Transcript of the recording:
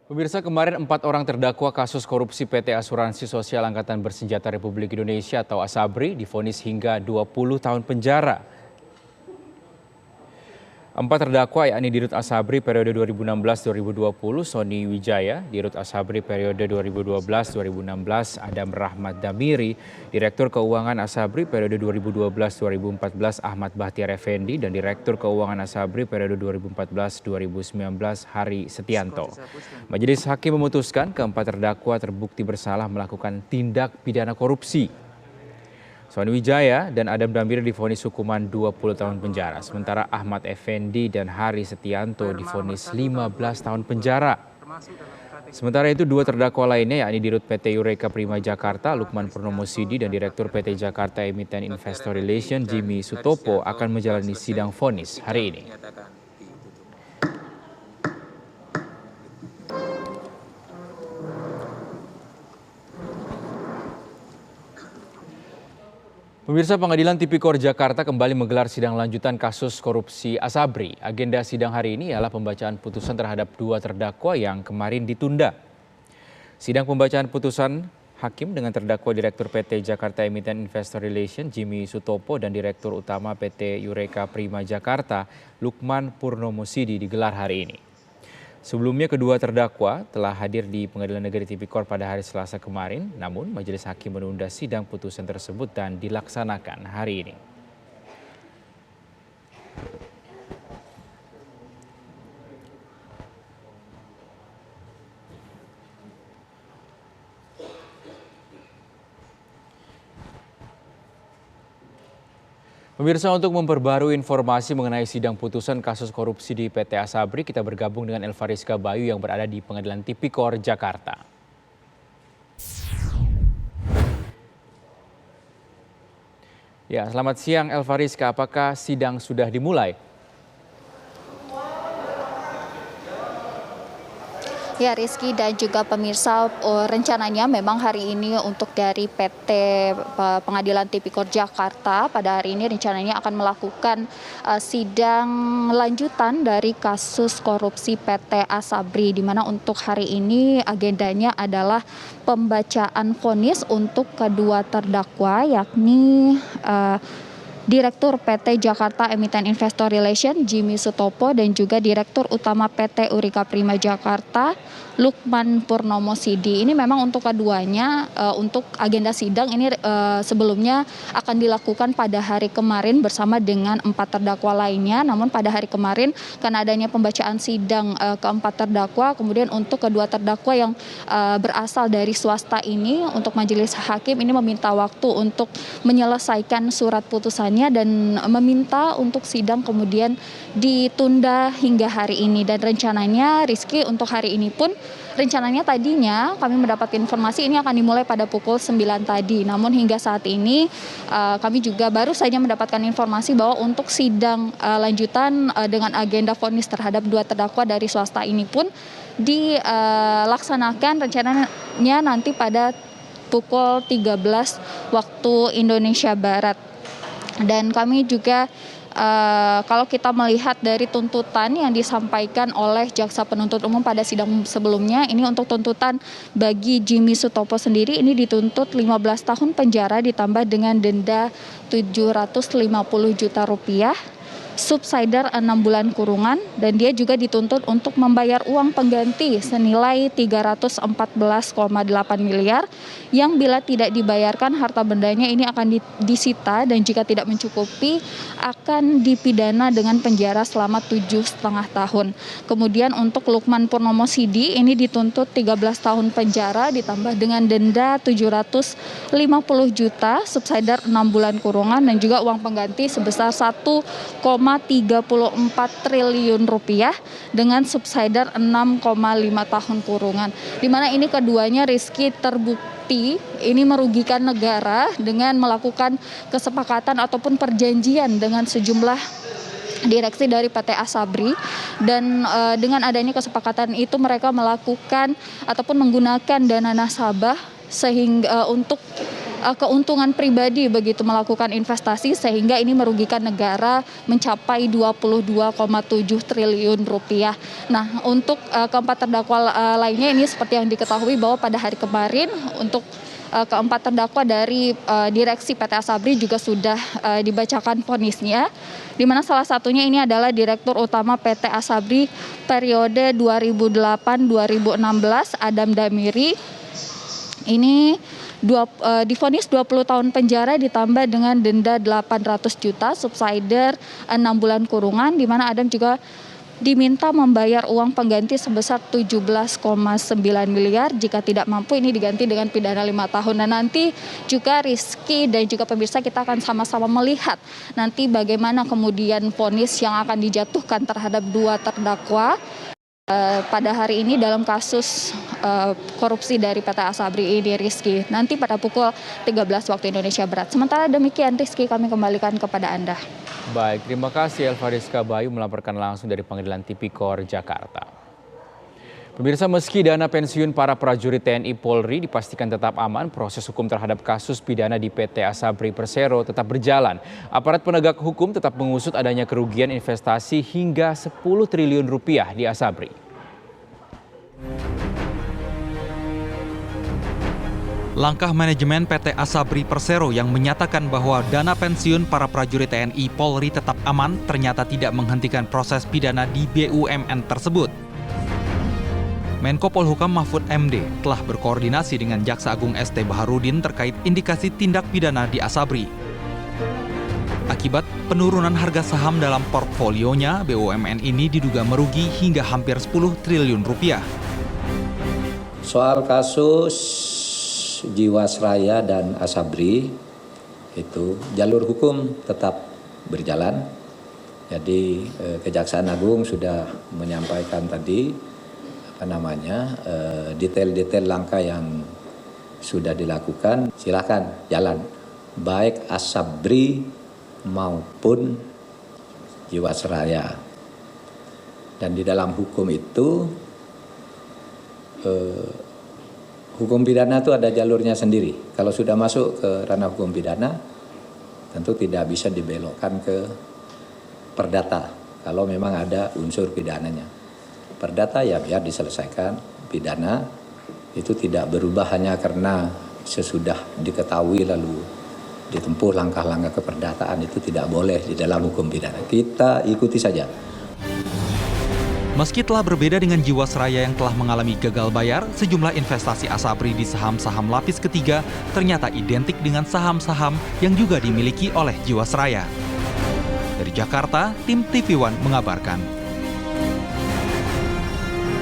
Pemirsa, kemarin 4 orang terdakwa kasus korupsi PT Asuransi Sosial Angkatan Bersenjata Republik Indonesia atau ASABRI divonis hingga 20 tahun penjara. 4 terdakwa yakni Dirut ASABRI periode 2016-2020 Sony Wijaya, Dirut ASABRI periode 2012-2016 Adam Rahmat Damiri, Direktur Keuangan ASABRI periode 2012-2014 Ahmad Bahtiar Effendi, dan Direktur Keuangan ASABRI periode 2014-2019 Hari Setianto. Majelis Hakim memutuskan keempat terdakwa terbukti bersalah melakukan tindak pidana korupsi. Sony Wijaya dan Adam Damiri divonis hukuman 20 tahun penjara, sementara Ahmad Effendi dan Hari Setianto divonis 15 tahun penjara. Sementara itu, 2 terdakwa lainnya yakni Dirut PT Eureka Prima Jakarta, Lukman Purnomo Sidi, dan Direktur PT Jakarta Emiten Investor Relation, Jimmy Sutopo, akan menjalani sidang vonis hari ini. Pemirsa, Pengadilan Tipikor Jakarta kembali menggelar sidang lanjutan kasus korupsi ASABRI. Agenda sidang hari ini ialah pembacaan putusan terhadap 2 terdakwa yang kemarin ditunda. Sidang pembacaan putusan hakim dengan terdakwa Direktur PT Jakarta Emiten Investor Relation Jimmy Sutopo dan Direktur Utama PT Eureka Prima Jakarta Lukman Purnomo Sidi digelar hari ini. Sebelumnya kedua terdakwa telah hadir di Pengadilan Negeri Tipikor pada hari Selasa kemarin, namun Majelis Hakim menunda sidang putusan tersebut dan dilaksanakan hari ini. Pemirsa, untuk memperbarui informasi mengenai sidang putusan kasus korupsi di PT ASABRI, kita bergabung dengan Elvariska Bayu yang berada di Pengadilan Tipikor Jakarta. Ya, selamat siang Elvariska, apakah sidang sudah dimulai? Ya, Rizky dan juga pemirsa, rencananya memang hari ini untuk dari PT Pengadilan Tipikor Jakarta pada hari ini rencananya akan melakukan sidang lanjutan dari kasus korupsi PT ASABRI, di mana untuk hari ini agendanya adalah pembacaan vonis untuk kedua terdakwa yakni Direktur PT Jakarta Emiten Investor Relation Jimmy Sutopo dan juga Direktur Utama PT Eureka Prima Jakarta Lukman Purnomo Sidi. Ini memang untuk keduanya untuk agenda sidang ini sebelumnya akan dilakukan pada hari kemarin bersama dengan 4 terdakwa lainnya. Namun pada hari kemarin karena adanya pembacaan sidang keempat terdakwa, kemudian untuk kedua terdakwa yang berasal dari swasta ini, untuk majelis hakim ini meminta waktu untuk menyelesaikan surat putusannya dan meminta untuk sidang kemudian ditunda hingga hari ini. Dan rencananya, Rizky, untuk hari ini pun rencananya tadinya kami mendapat informasi ini akan dimulai pada pukul 9 tadi. Namun hingga saat ini kami juga baru saja mendapatkan informasi bahwa untuk sidang lanjutan dengan agenda vonis terhadap 2 terdakwa dari swasta ini pun dilaksanakan rencananya nanti pada pukul 13 waktu Indonesia Barat. Dan kami juga kalau kita melihat dari tuntutan yang disampaikan oleh jaksa penuntut umum pada sidang sebelumnya, ini untuk tuntutan bagi Jimmy Sutopo sendiri ini dituntut 15 tahun penjara ditambah dengan denda 750 juta rupiah, subsidiar 6 bulan kurungan, dan dia juga dituntut untuk membayar uang pengganti senilai 314,8 miliar yang bila tidak dibayarkan harta bendanya ini akan disita dan jika tidak mencukupi akan dipidana dengan penjara selama 7,5 tahun. Kemudian untuk Lukman Purnomo Sidi ini dituntut 13 tahun penjara ditambah dengan denda 750 juta, subsidiar 6 bulan kurungan dan juga uang pengganti sebesar 1,34 triliun rupiah dengan subsidiar 6,5 tahun kurungan. Di mana ini keduanya, Rizky, terbukti ini merugikan negara dengan melakukan kesepakatan ataupun perjanjian dengan sejumlah direksi dari PT ASABRI, dan dengan adanya kesepakatan itu mereka melakukan ataupun menggunakan dana nasabah sehingga untuk keuntungan pribadi begitu melakukan investasi, sehingga ini merugikan negara mencapai 22,7 triliun rupiah. Nah, untuk keempat terdakwa lainnya ini seperti yang diketahui bahwa pada hari kemarin untuk keempat terdakwa dari direksi PT Asabri juga sudah dibacakan vonisnya, di mana salah satunya ini adalah Direktur Utama PT Asabri periode 2008-2016 Adam Damiri. Ini divonis 20 tahun penjara ditambah dengan denda 800 juta, subsidiar 6 bulan kurungan, di mana Adam juga diminta membayar uang pengganti sebesar 17,9 miliar. Jika tidak mampu, ini diganti dengan pidana 5 tahun. Dan nanti juga Rizky dan juga pemirsa, kita akan sama-sama melihat nanti bagaimana kemudian vonis yang akan dijatuhkan terhadap dua terdakwa pada hari ini dalam kasus korupsi dari PT Asabri ini, Rizky. Nanti pada pukul 13 waktu Indonesia Barat. Sementara demikian, Rizky, kami kembalikan kepada Anda. Baik, terima kasih Elvariska Bayu melaporkan langsung dari Pengadilan Tipikor Jakarta. Pemirsa, meski dana pensiun para prajurit TNI Polri dipastikan tetap aman, proses hukum terhadap kasus pidana di PT Asabri Persero tetap berjalan. Aparat penegak hukum tetap mengusut adanya kerugian investasi hingga 10 triliun rupiah di Asabri. Langkah manajemen PT Asabri Persero yang menyatakan bahwa dana pensiun para prajurit TNI Polri tetap aman ternyata tidak menghentikan proses pidana di BUMN tersebut. Menko Polhukam Mahfud MD telah berkoordinasi dengan Jaksa Agung ST Baharudin terkait indikasi tindak pidana di Asabri. Akibat penurunan harga saham dalam portfolionya, BUMN ini diduga merugi hingga hampir 10 triliun rupiah. Soal kasus Jiwasraya dan Asabri, itu jalur hukum tetap berjalan. Jadi Kejaksaan Agung sudah menyampaikan tadi detail-detail langkah yang sudah dilakukan. Silakan jalan, baik Asabri maupun Jiwasraya. Dan di dalam hukum itu hukum pidana itu ada jalurnya sendiri. Kalau sudah masuk ke ranah hukum pidana, tentu tidak bisa dibelokkan ke perdata. Kalau memang ada unsur pidananya, perdata ya biar diselesaikan. Pidana itu tidak berubah hanya karena sesudah diketahui lalu ditempuh langkah-langkah keperdataan, itu tidak boleh di dalam hukum pidana. Kita ikuti saja. Meski telah berbeda dengan Jiwasraya yang telah mengalami gagal bayar, sejumlah investasi Asabri di saham-saham lapis ketiga ternyata identik dengan saham-saham yang juga dimiliki oleh Jiwasraya. Dari Jakarta, tim TV One mengabarkan.